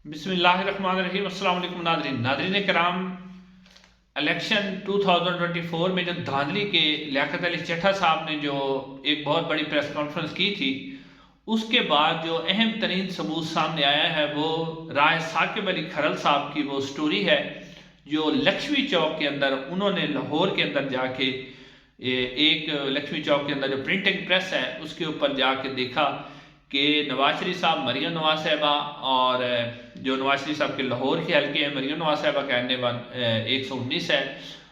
بسم اللہ الرحمن الرحیم۔ السلام علیکم ناظرین کرام، الیکشن 2024 میں جو دھاندلی کے لیاقت علی چٹھا صاحب نے جو ایک بہت بڑی پریس کانفرنس کی تھی، اس کے بعد جو اہم ترین ثبوت سامنے آیا ہے وہ رائے ثاقب علی کھرل صاحب کی وہ سٹوری ہے جو لکشمی چوک کے اندر انہوں نے لاہور کے اندر جا کے ایک لکشمی چوک کے اندر جو پرنٹنگ پریس ہے اس کے اوپر جا کے دیکھا کہ نواز شریف صاحب، مریم نواز صاحبہ اور جو نواز شریف صاحب کے لاہور کے حلقے ہیں، مریم نواز صاحبہ کا N 119 ہے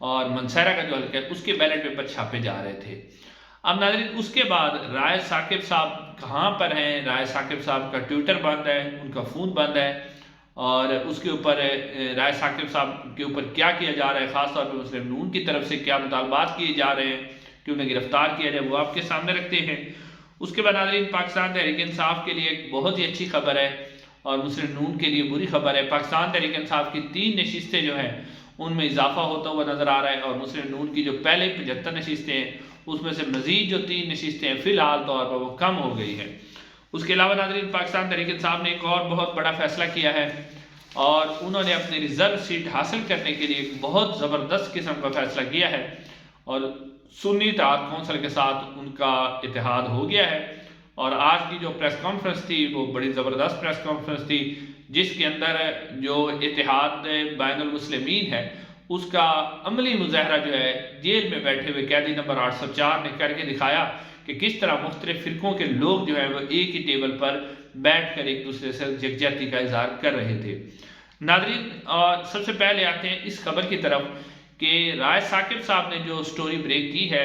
اور منصیرہ کا جو حلقہ ہے اس کے بیلٹ پیپر چھاپے جا رہے تھے۔ اب ناظرین، اس کے بعد رائے ثاقب صاحب کہاں پر ہیں؟ رائے ثاقب صاحب کا ٹویٹر بند ہے، ان کا فون بند ہے، اور اس کے اوپر رائے ثاقب صاحب کے اوپر کیا کیا جا رہا ہے، خاص طور پہ مسلم نون کی طرف سے کیا مطالبات کیے جا رہے ہیں کہ انہیں گرفتار کیا جائے، وہ آپ کے سامنے رکھتے ہیں۔ اس کے بعد ناظرین، پاکستان تحریک انصاف کے لیے ایک بہت ہی اچھی خبر ہے اور مسلم نون کے لیے بری خبر ہے۔ پاکستان تحریک انصاف کی 3 نشستیں جو ہیں ان میں اضافہ ہوتا ہوا نظر آ رہا ہے، اور مسلم نون کی جو پہلے 75 نشستیں ہیں اس میں سے مزید جو 3 نشستیں ہیں فی الحال طور پر وہ کم ہو گئی ہیں۔ اس کے علاوہ ناظرین، پاکستان تحریک انصاف نے ایک اور بہت بڑا فیصلہ کیا ہے، اور انہوں نے اپنی ریزرو سیٹ حاصل کرنے کے لیے ایک بہت زبردست قسم کا فیصلہ کیا ہے، اور سنی اتحاد کونسل کے ساتھ ان کا اتحاد ہو گیا ہے۔ اور آج کی جو پریس کانفرنس تھی وہ بڑی زبردست پریس کانفرنس تھی، جس کے اندر جو اتحاد بین المسلمین ہے اس کا عملی مظاہرہ جو ہے جیل میں بیٹھے ہوئے قیدی نمبر 804 نے کر کے دکھایا کہ کس طرح مختلف فرقوں کے لوگ جو ہیں وہ ایک ہی ٹیبل پر بیٹھ کر ایک دوسرے سے یکجہتی کا اظہار کر رہے تھے۔ ناظرین، اور سب سے پہلے آتے ہیں اس خبر کی طرف کہ رائے ثاقب صاحب نے جو سٹوری بریک کی ہے،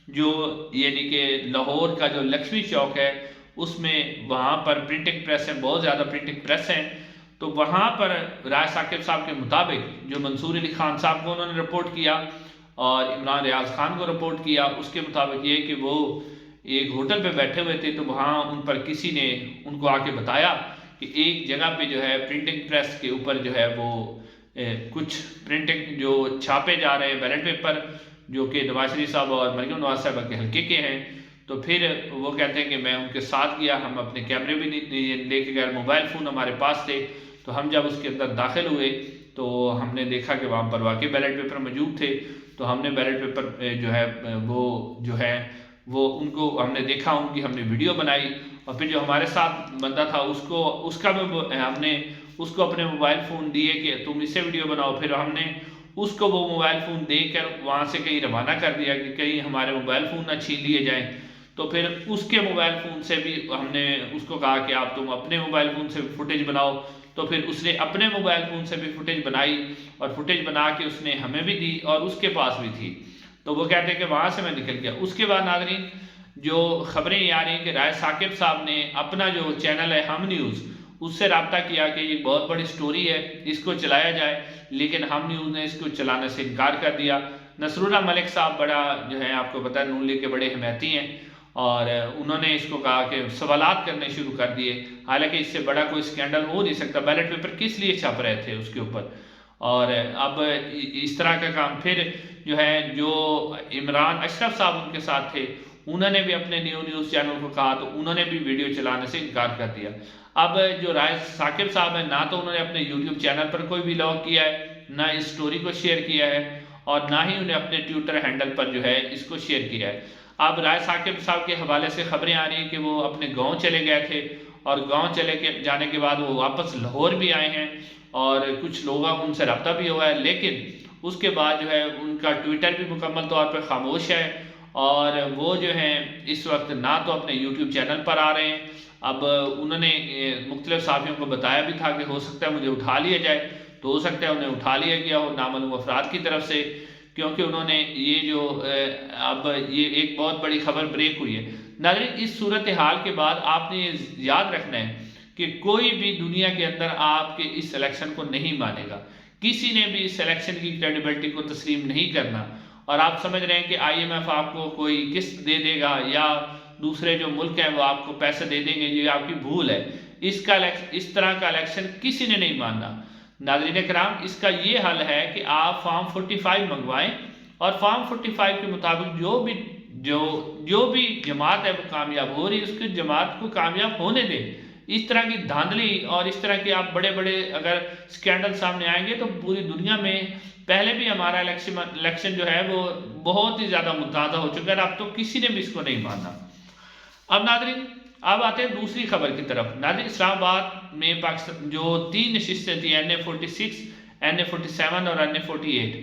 جو یعنی کہ لاہور کا جو لکشمی چوک ہے اس میں وہاں پر پرنٹنگ پریس ہیں، بہت زیادہ پرنٹنگ پریس ہیں، تو وہاں پر رائے ثاقب صاحب کے مطابق جو منصور علی خان صاحب کو انہوں نے رپورٹ کیا اور عمران ریاض خان کو رپورٹ کیا، اس کے مطابق یہ کہ وہ ایک ہوٹل پہ بیٹھے ہوئے تھے، تو وہاں ان پر کسی نے ان کو آ کے بتایا کہ ایک جگہ پہ جو ہے پرنٹنگ پریس کے اوپر جو ہے وہ کچھ پرنٹنگ جو چھاپے جا رہے ہیں بیلٹ پیپر، جو کہ نواز شریف صاحب اور مریم نواز صاحبہ کے حلقے کے ہیں۔ تو پھر وہ کہتے ہیں کہ میں ان کے ساتھ گیا، ہم اپنے کیمرے بھی لے کے گئے، موبائل فون ہمارے پاس تھے، تو ہم جب اس کے اندر داخل ہوئے تو ہم نے دیکھا کہ وہاں پر واقعی بیلٹ پیپر موجود تھے، تو ہم نے بیلٹ پیپر جو ہے وہ ان کو ہم نے دیکھا، ان کی ہم نے ویڈیو بنائی، اور پھر جو ہمارے ساتھ بندہ تھا اس کا بھی ہم نے اس کو اپنے موبائل فون دیے کہ تم اس سے ویڈیو بناؤ، پھر ہم نے اس کو وہ موبائل فون دے کر وہاں سے کہیں روانہ کر دیا کہ کہیں ہمارے موبائل فون نہ چھین لیے جائیں۔ تو پھر اس کے موبائل فون سے بھی ہم نے اس کو کہا کہ آپ تم اپنے موبائل فون سے فوٹیج بناؤ، تو پھر اس نے اپنے موبائل فون سے بھی فوٹیج بنائی، اور فوٹیج بنا کے اس نے ہمیں بھی دی اور اس کے پاس بھی تھی، تو وہ کہتے ہیں کہ وہاں سے میں نکل گیا۔ اس کے بعد ناظرین، جو خبریں یہ آ رہی ہیں کہ رائے ثاقب صاحب نے اپنا جو چینل ہے ہم نیوز، اس سے رابطہ کیا کہ یہ بہت بڑی سٹوری ہے، اس کو چلایا جائے، لیکن ہم نیوز نے اس کو چلانے سے انکار کر دیا۔ نصر اللہ ملک صاحب بڑا جو ہے آپ کو پتہ ہے نون لیگ کے بڑے حمایتی ہیں، اور انہوں نے اس کو کہا کہ سوالات کرنے شروع کر دیے، حالانکہ اس سے بڑا کوئی سکینڈل ہو نہیں سکتا، بیلٹ پیپر کس لیے چھاپ رہے تھے اس کے اوپر۔ اور اب اس طرح کا کام پھر جو ہے جو عمران اشرف صاحب ان کے ساتھ تھے، انہوں نے بھی اپنے نیوز چینل کو کہا، تو انہوں نے بھی ویڈیو چلانے سے انکار کر دیا۔ اب جو رائے ثاقب صاحب ہیں، نہ تو انہوں نے اپنے یوٹیوب چینل پر کوئی ولاگ کیا ہے، نہ اس سٹوری کو شیئر کیا ہے، اور نہ ہی انہیں اپنے ٹویٹر ہینڈل پر جو ہے اس کو شیئر کیا ہے۔ اب رائے ثاقب صاحب کے حوالے سے خبریں آ رہی ہیں کہ وہ اپنے گاؤں چلے گئے تھے، اور گاؤں جانے کے بعد وہ واپس لاہور بھی آئے ہیں، اور کچھ لوگوں ان سے رابطہ بھی ہوا ہے، لیکن اس کے بعد جو ہے ان کا ٹویٹر بھی مکمل طور پر خاموش ہے، اور وہ جو ہیں اس وقت نہ تو اپنے یوٹیوب چینل پر آ رہے ہیں۔ اب انہوں نے مختلف صحافیوں کو بتایا بھی تھا کہ ہو سکتا ہے مجھے اٹھا لیا جائے، تو ہو سکتا ہے انہیں اٹھا لیا گیا ہو نامعلوم افراد کی طرف سے، کیونکہ انہوں نے اب یہ ایک بہت بڑی خبر بریک ہوئی ہے۔ ناظرین، اس صورتحال کے بعد آپ نے یہ یاد رکھنا ہے کہ کوئی بھی دنیا کے اندر آپ کے اس الیکشن کو نہیں مانے گا، کسی نے بھی اس الیکشن کی کریڈیبلٹی کو تسلیم نہیں کرنا، اور آپ سمجھ رہے ہیں کہ IMF آپ کو کوئی قسط دے دے گا یا دوسرے جو ملک ہیں وہ آپ کو پیسے دے دیں گے، یہ آپ کی بھول ہے۔ اس طرح کا الیکشن کسی نے نہیں ماننا۔ ناظرین کرام، اس کا یہ حل ہے کہ آپ فارم 45 منگوائیں، اور فارم 45 کے مطابق جو بھی جماعت ہے وہ کامیاب ہو رہی ہے، اس کی جماعت کو کامیاب ہونے دیں، اس طرح کی دھاندلی اور اس طرح کے آپ بڑے بڑے اگر سکینڈل سامنے آئیں گے تو پوری دنیا میں پہلے بھی ہمارا الیکشن جو ہے وہ بہت ہی زیادہ متنازع ہو چکا ہے، اب تو کسی نے بھی اس کو نہیں مانا۔ اب ناظرین اب آتے ہیں دوسری خبر کی طرف۔ ناظرین اسلام آباد میں پاکستان جو 3 نشستیں تھیں NA-46 NA-47 اور NA-48،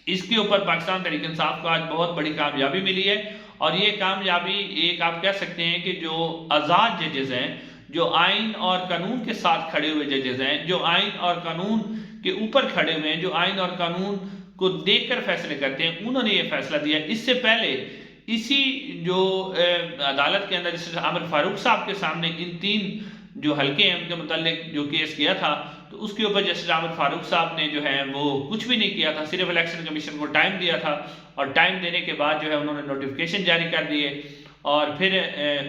اس کے اوپر پاکستان تحریک انصاف کو آج بہت بڑی کامیابی ملی ہے، اور یہ کامیابی ایک آپ کہہ سکتے ہیں کہ جو آزاد ججز ہیں، جو آئین اور قانون کے ساتھ کھڑے ہوئے ججز ہیں، جو آئین اور قانون کے اوپر کھڑے ہوئے ہیں، جو آئین اور قانون کو دیکھ کر فیصلے کرتے ہیں، انہوں نے یہ فیصلہ دیا۔ اس سے پہلے اسی جو عدالت کے اندر جس عامر فاروق صاحب کے سامنے ان 3 جو حلقے ہیں ان کے متعلق جو کیس کیا تھا، تو اس کے اوپر جسٹس عامر فاروق صاحب نے جو ہے وہ کچھ بھی نہیں کیا تھا، صرف الیکشن کمیشن کو ٹائم دیا تھا، اور ٹائم دینے کے بعد جو ہے انہوں نے نوٹیفیکیشن جاری کر دیے، اور پھر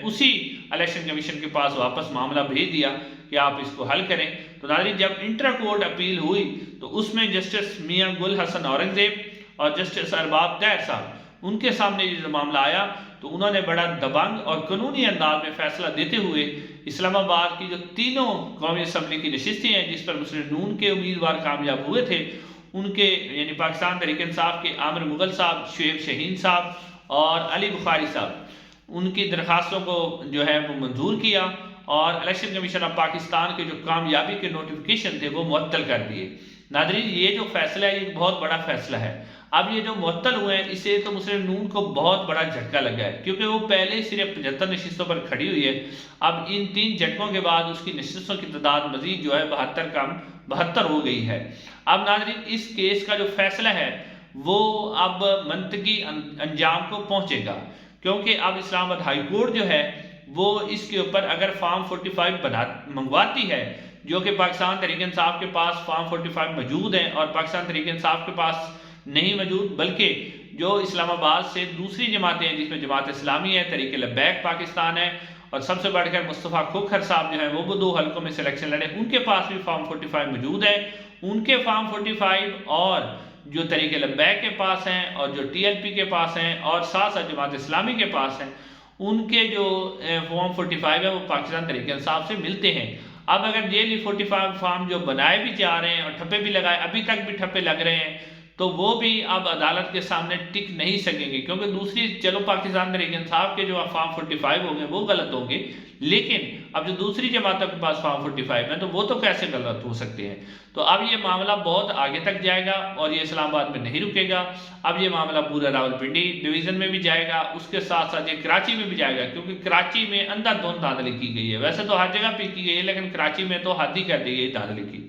اسی الیکشن کمیشن کے پاس واپس معاملہ بھیج دیا کہ آپ اس کو حل کریں۔ تو ناظرین جب انٹر کورٹ اپیل ہوئی تو اس میں جسٹس میاں گل حسن اورنگزیب اور جسٹس ارباب طاہر صاحب ان کے سامنے یہ معاملہ آیا، تو انہوں نے بڑا دبنگ اور قانونی انداز میں فیصلہ دیتے ہوئے اسلام آباد کی جو تینوں قومی اسمبلی کی نشستیں ہیں جس پر مسلم نون کے امیدوار کامیاب ہوئے تھے، ان کے یعنی پاکستان تحریک انصاف کے عامر مغل صاحب، شعیب شہین صاحب اور علی بخاری صاحب، ان کی درخواستوں کو جو ہے وہ منظور کیا، اور الیکشن کمیشن آف پاکستان کے جو کامیابی کے نوٹیفیکیشن تھے وہ معطل کر دیے۔ ناظرین یہ جو فیصلہ ہے یہ بہت بڑا فیصلہ ہے۔ اب یہ جو معطل ہوئے ہیں اس سے تو مسلم نون کو بہت بڑا جھٹکا لگا ہے، کیونکہ وہ پہلے صرف 75 نشستوں پر کھڑی ہوئی ہے، اب ان 3 جھٹکوں کے بعد اس کی نشستوں کی تعداد مزید جو ہے 72 ہو گئی ہے۔ اب ناظرین اس کیس کا جو فیصلہ ہے وہ اب منطقی انجام کو پہنچے گا، کیونکہ اب اسلام آباد ہائی کورٹ جو ہے وہ اس کے اوپر اگر فارم 45 منگواتی ہے، جو کہ پاکستان تحریک انصاف کے پاس فارم 45 موجود ہیں اور پاکستان تحریک انصاف کے پاس نہیں موجود، بلکہ جو اسلام آباد سے دوسری جماعتیں ہیں جس میں جماعت اسلامی ہے، تحریک لبیک پاکستان ہے، اور سب سے بڑھ کر مصطفیٰ کھوکھر صاحب جو ہیں وہ 2 حلقوں میں سلیکشن لڑے، ان کے پاس بھی فارم 45 موجود ہے۔ ان کے فارم 45 اور جو تحریک لبیک کے پاس ہیں اور جو TLP کے پاس ہیں اور ساتھ ساتھ جماعت اسلامی کے پاس ہیں، ان کے جو فارم 45 ہے وہ پاکستان تحریک انصاف سے ملتے ہیں۔ اب اگر JL 45 فارم جو بنائے بھی جا رہے ہیں اور ٹھپے بھی لگائے، ابھی تک بھی ٹھپے لگ رہے ہیں، تو وہ بھی اب عدالت کے سامنے ٹک نہیں سکیں گے، کیونکہ دوسری چلو پاکستان تحریک انصاف کے جو فارم 45 ہوں گے وہ غلط ہوں گے، لیکن اب جو دوسری جماعتوں کے پاس فارم 45 ہیں تو وہ تو کیسے غلط ہو سکتے ہیں۔ تو اب یہ معاملہ بہت آگے تک جائے گا اور یہ اسلام آباد میں نہیں رکے گا، اب یہ معاملہ پورا راولپنڈی ڈویژن میں بھی جائے گا، اس کے ساتھ ساتھ یہ کراچی میں بھی جائے گا، کیونکہ کراچی میں اندھا دھند دھاندلی کی گئی ہے، ویسے تو ہر جگہ پہ کی گئی ہے لیکن کراچی میں تو حد ہی کر دی گئی دھاندلی کی۔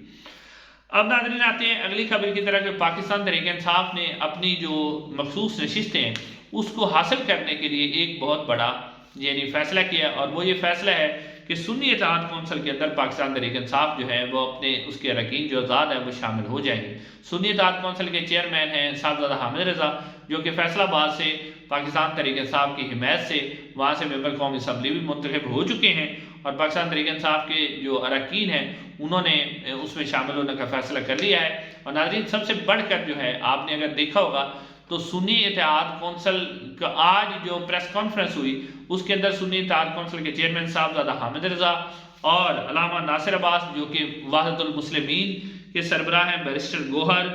اب ناظرین آتے ہیں اگلی خبر کی طرف کہ پاکستان تحریک انصاف نے اپنی جو مخصوص نشستیں ہیں اس کو حاصل کرنے کے لیے ایک بہت بڑا یعنی فیصلہ کیا، اور وہ یہ فیصلہ ہے کہ سنی اتحاد کونسل کے اندر پاکستان تحریک انصاف جو ہے وہ اپنے اس کے اراکین جو آزاد ہیں وہ شامل ہو جائیں گے۔ سنی اتحاد کونسل کے چیئرمین ہیں صاحبزادہ حامد رضا، جو کہ فیصلہ آباد سے پاکستان تحریک انصاف کی حمایت سے وہاں سے ممبر قومی اسمبلی بھی منتخب ہو چکے ہیں، اور پاکستان تحریک انصاف کے جو اراکین ہیں انہوں نے اس میں شامل ہونے کا فیصلہ کر لیا ہے۔ اور ناظرین سب سے بڑھ کر جو ہے آپ نے اگر دیکھا ہوگا تو سنی اتحاد کونسل کا آج جو پریس کانفرنس ہوئی اس کے اندر سنی اتحاد کونسل کے چیئرمین صاحبزادہ حامد رضا اور علامہ ناصر عباس جو کہ وحدت المسلمین کے سربراہ ہیں بیرسٹر گوہر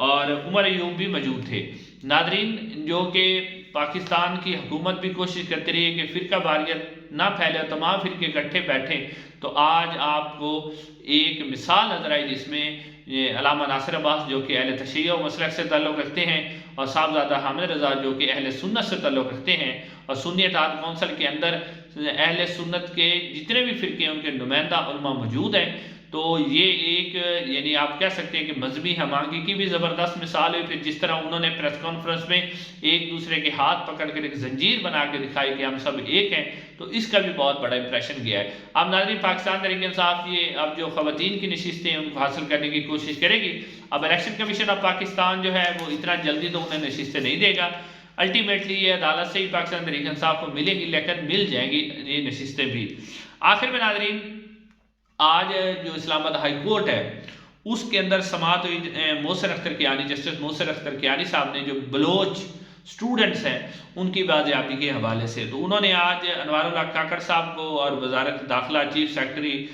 اور عمر ایوب بھی موجود تھے۔ ناظرین جو کہ پاکستان کی حکومت بھی کوشش کرتی رہی ہے کہ فرقہ واریت نہ پھیلے، تمام فرقے اکٹھے بیٹھیں، تو آج آپ کو ایک مثال نظر آئی جس میں علامہ ناصر عباس جو کہ اہل تشیع و مسلک سے تعلق رکھتے ہیں اور صاحبزادہ حامد رضا جو کہ اہل سنت سے تعلق رکھتے ہیں، اور سنی اتحاد کونسل کے اندر اہل سنت کے جتنے بھی فرقے ہیں ان کے نمائندہ علماء موجود ہیں۔ تو یہ ایک یعنی آپ کہہ سکتے ہیں کہ مذہبی ہمانگی کی بھی زبردست مثال ہوئی، پھر جس طرح انہوں نے پریس کانفرنس میں ایک دوسرے کے ہاتھ پکڑ کر ایک زنجیر بنا کے دکھائی کہ ہم سب ایک ہیں، تو اس کا بھی بہت بڑا امپریشن گیا ہے۔ اب ناظرین پاکستان تحریک انصاف یہ اب جو خواتین کی نشستیں ہیں ان کو حاصل کرنے کی کوشش کرے گی۔ اب الیکشن کمیشن آف پاکستان جو ہے وہ اتنا جلدی تو انہیں نشستیں نہیں دے گا، الٹیمیٹلی یہ عدالت سے ہی پاکستان تحریک انصاف کو ملے گی، لیکن مل جائیں گی یہ نشستیں بھی۔ آخر میں ناظرین آج جو اسلام آباد ہائی کورٹ ہے اس کے اندر سماعت ہوئی محسن اختر کیانی، جسٹس محسن اختر کیانی صاحب نے جو بلوچ اسٹوڈنٹس ہیں ان کی بازیابی کے حوالے سے۔ تو انہوں نے آج انوار اللہ کاکڑ صاحب کو اور وزارت داخلہ چیف سیکرٹری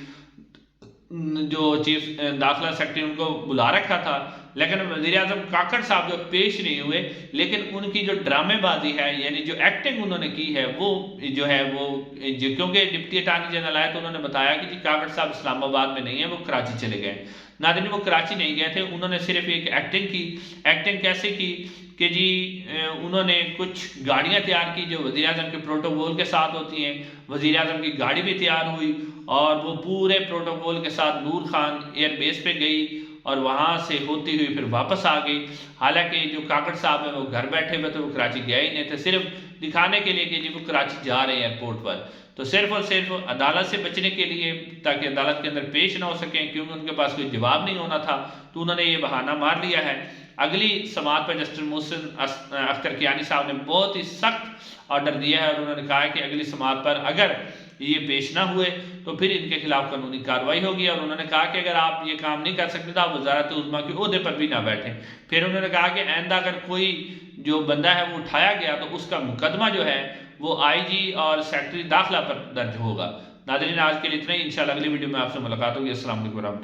داخلہ سیکرٹری ان کو بلا رکھا تھا، لیکن وزیر اعظم کاکڑ صاحب جو پیش نہیں ہوئے، لیکن ان کی جو ڈرامے بازی ہے، یعنی جو ایکٹنگ انہوں نے کی ہے، وہ جو ہے وہ کیونکہ ڈپٹی اٹارنی جنرل آئے تو انہوں نے بتایا کہ جی کاکڑ صاحب اسلام آباد میں نہیں ہیں، وہ کراچی چلے گئے۔ ناظرین، وہ کراچی نہیں گئے تھے، انہوں نے صرف ایک ایکٹنگ کی۔ ایکٹنگ کیسے کی کہ جی انہوں نے کچھ گاڑیاں تیار کی جو وزیر اعظم کے پروٹوکول کے ساتھ ہوتی ہیں، وزیر اعظم کی گاڑی بھی تیار ہوئی اور وہ پورے پروٹوکول کے ساتھ نور خان ایئر بیس پہ گئی اور وہاں سے ہوتی ہوئی پھر واپس آ گئی۔ حالانکہ جو کاکڑ صاحب ہیں وہ گھر بیٹھے ہوئے تھے، وہ کراچی گئے ہی نہیں تھے، صرف دکھانے کے لیے کہ جی وہ کراچی جا رہے ہیں ایئرپورٹ پر، تو صرف اور صرف عدالت سے بچنے کے لیے، تاکہ عدالت کے اندر پیش نہ ہو سکیں، کیونکہ ان کے پاس کوئی جواب نہیں ہونا تھا، تو انہوں نے یہ بہانہ مار لیا ہے۔ اگلی سماعت پر جسٹس محسن اختر کیانی صاحب نے بہت ہی سخت آرڈر دیا ہے اور انہوں نے کہا ہے کہ اگلی سماعت پر اگر یہ پیش نہ ہوئے تو پھر ان کے خلاف قانونی کارروائی ہوگی، اور انہوں نے کہا کہ اگر آپ یہ کام نہیں کر سکتے تو آپ وزارت عظمیٰ کے عہدے پر بھی نہ بیٹھیں۔ پھر انہوں نے کہا کہ آئندہ اگر کوئی جو بندہ ہے وہ اٹھایا گیا تو اس کا مقدمہ جو ہے وہ آئی جی اور سیکرٹری داخلہ پر درج ہوگا۔ ناظرین، آج کے لیے اتنا ہی، انشاءاللہ اگلی ویڈیو میں آپ سے ملاقات ہوگی۔ السلام علیکم ورحمۃ اللہ۔